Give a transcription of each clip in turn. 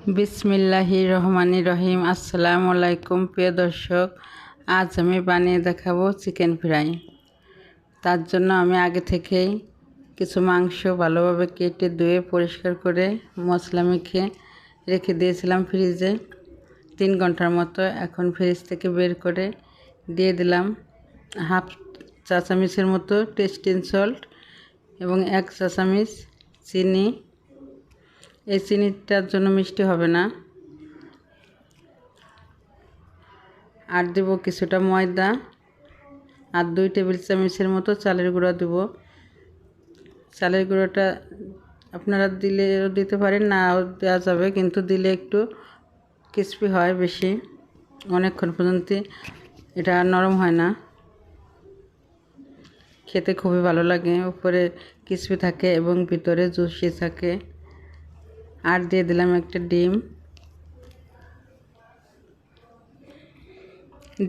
বিসমিল্লাহির রহমানির রহিম। আসসালামু আলাইকুম প্রিয় দর্শক, আজ আমি বানিয়ে দেখাবো চিকেন ফ্রাই। তার জন্য আমি আগে থেকেই কিছু মাংস ভালোভাবে কেটে ধুয়ে পরিষ্কার করে মশলা মেখে রেখে দিয়েছিলাম ফ্রিজে 3 ঘন্টার মতো। এখন ফ্রিজ থেকে বের করে দিয়ে দিলাম হাফ চা চামচের মতো টেস্টিং সল্ট এবং 1 চা চামচ চিনি। এই চিনিটার জন্য মিষ্টি হবে না। আর দেব কিছুটা ময়দা আর 2 টেবিল চামচের মতো চালের গুঁড়া দেব। চালের গুঁড়োটা আপনারা দিলেও দিতে পারেন, নাও দেওয়া যাবে, কিন্তু দিলে একটু ক্রিস্পি হয় বেশি, অনেকক্ষণ পর্যন্ত এটা নরম হয় না, খেতে খুবই ভালো লাগে। উপরে ক্রিস্পি থাকে এবং ভিতরে জুসি থাকে। আর দিয়ে দিলাম একটা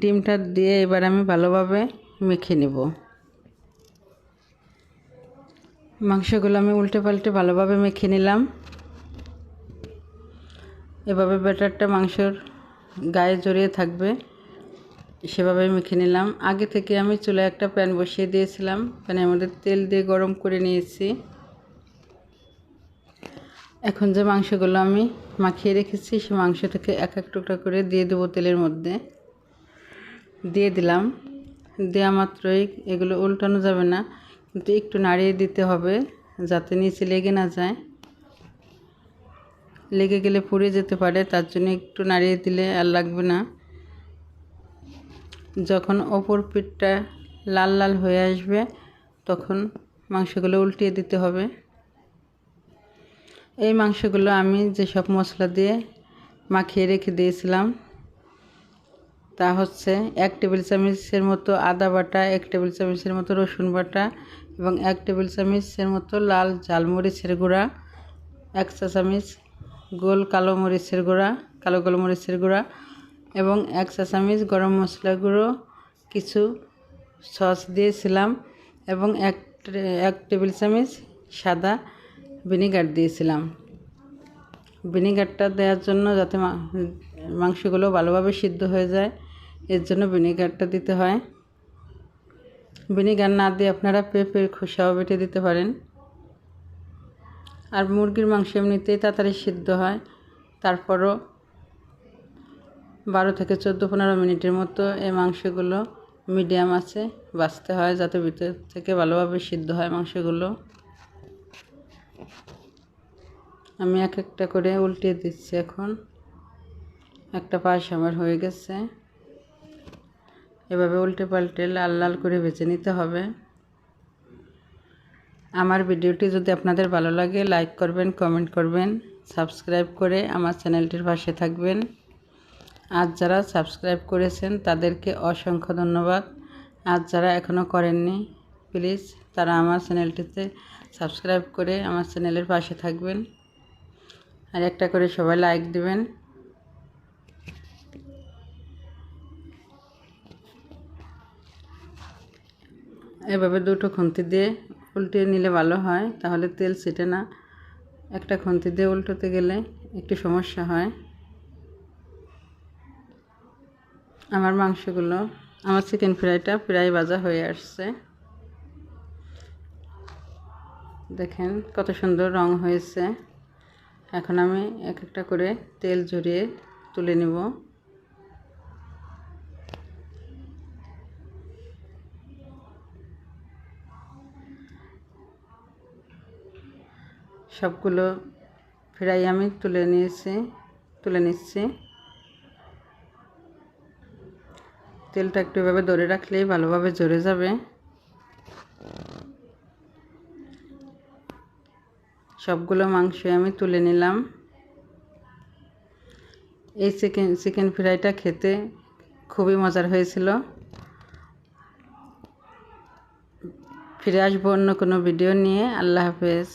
ডিমটা দিয়ে এবার আমি ভালোভাবে মেখে নেব। মাংসগুলো আমি উল্টে পাল্টে ভালোভাবে মেখে নিলাম। এভাবে ব্যাটারটা মাংসর গায়ে জড়িয়ে থাকবে, সেভাবে মেখে নিলাম। আগে থেকে আমি চুলায় একটা প্যান বসিয়ে দিয়েছিলাম, প্যানের মধ্যে তেল দিয়ে গরম করে নিয়েছি। এখন যে মাংসগুলো আমি মাখিয়ে রেখেছি সে মাংস থেকে এক এক টুকরা করে দিয়ে দেবো তেলের মধ্যে। দিয়ে দিলাম। দেওয়া মাত্রই এগুলো উল্টানো যাবে না, কিন্তু একটু নাড়িয়ে দিতে হবে যাতে নিচে লেগে না যায়। লেগে গেলে পুড়ে যেতে পারে, তার জন্য একটু নাড়িয়ে দিলে আর লাগবে না। যখন ওপর পিঠটা লাল লাল হয়ে আসবে তখন মাংসগুলো উল্টিয়ে দিতে হবে। এই মাংসগুলো আমি যেসব মশলা দিয়ে মাখিয়ে রেখে দিয়েছিলাম তা হচ্ছে 1 টেবিল চামচের মতো আদা বাটা, 1 টেবিল চামচের মতো রসুন বাটা এবং 1 টেবিল চামচের মতো লাল ঝালমরিচের গুঁড়া, 1 চা চামচ কালো গোলমরিচের গুঁড়া এবং 1 চা চামচ গরম মশলা গুঁড়ো, কিছু সস দিয়েছিলাম এবং 1 টেবিল চামচ সাদা ভিনেগার দিয়েছিলাম। ভিনেগারটা দেওয়ার জন্য যাতে মাংসগুলো ভালোভাবে সিদ্ধ হয়ে যায়, এর জন্য ভিনেগারটা দিতে হয়। ভিনেগার না দিয়ে আপনারা পেঁপের খোসাও বেটে দিতে পারেন। আর মুরগির মাংস এমনিতেই তাড়াতাড়ি সিদ্ধ হয়, তারপরও 12 থেকে 14-15 মিনিটের মতো এই মাংসগুলো মিডিয়াম আছে ভাজতে হয়, যাতে ভিতর থেকে ভালোভাবে সিদ্ধ হয় মাংসগুলো। আমি এক একটা করে উল্টিয়ে দিচ্ছি। এখন একটা পাশ আমার হয়ে গেছে। এভাবে উল্টে পাল্টে লাল লাল করে ভেজে নিতে হবে। আমার ভিডিওটি যদি আপনাদের ভালো লাগে লাইক করবেন, কমেন্ট করবেন, সাবস্ক্রাইব করে আমার চ্যানেলটির পাশে থাকবেন। আজ যারা সাবস্ক্রাইব করেছেন তাদেরকে অসংখ্য ধন্যবাদ। আজ যারা এখনও করেননি প্লিজ তারা আমার চ্যানেলটিতে সাবস্ক্রাইব করে আমার চ্যানেলের পাশে থাকবেন। আর একটা করে সবাই লাইক দিবেন। এভাবে দুটো খুন্তি দিয়ে উল্টিয়ে নিলে ভালো হয়, তাহলে তেল ছিটে না। একটা খুন্তি দিয়ে উল্টোতে গেলে একটু সমস্যা হয়। আমার চিকেন ফ্রাইটা প্রায় ভাজা হয়ে আসছে। দেখেন কত সুন্দর রং হয়েছে। এখন আমি এক একটা করে তেল ঝরিয়ে তুলে নেব। সবগুলো ফ্রাই আমি তুলে নিচ্ছি। তেলটা একটু এভাবে ধরে রাখলেই ভালোভাবে ঝরে যাবে। সবগুলো মাংস আমি তুলে নিলাম। এই চিকেন ফ্রাইটা খেতে খুবই মজার হয়েছিল। ফিরে আসবো অন্য কোনো ভিডিও নিয়ে। আল্লাহ হাফেজ।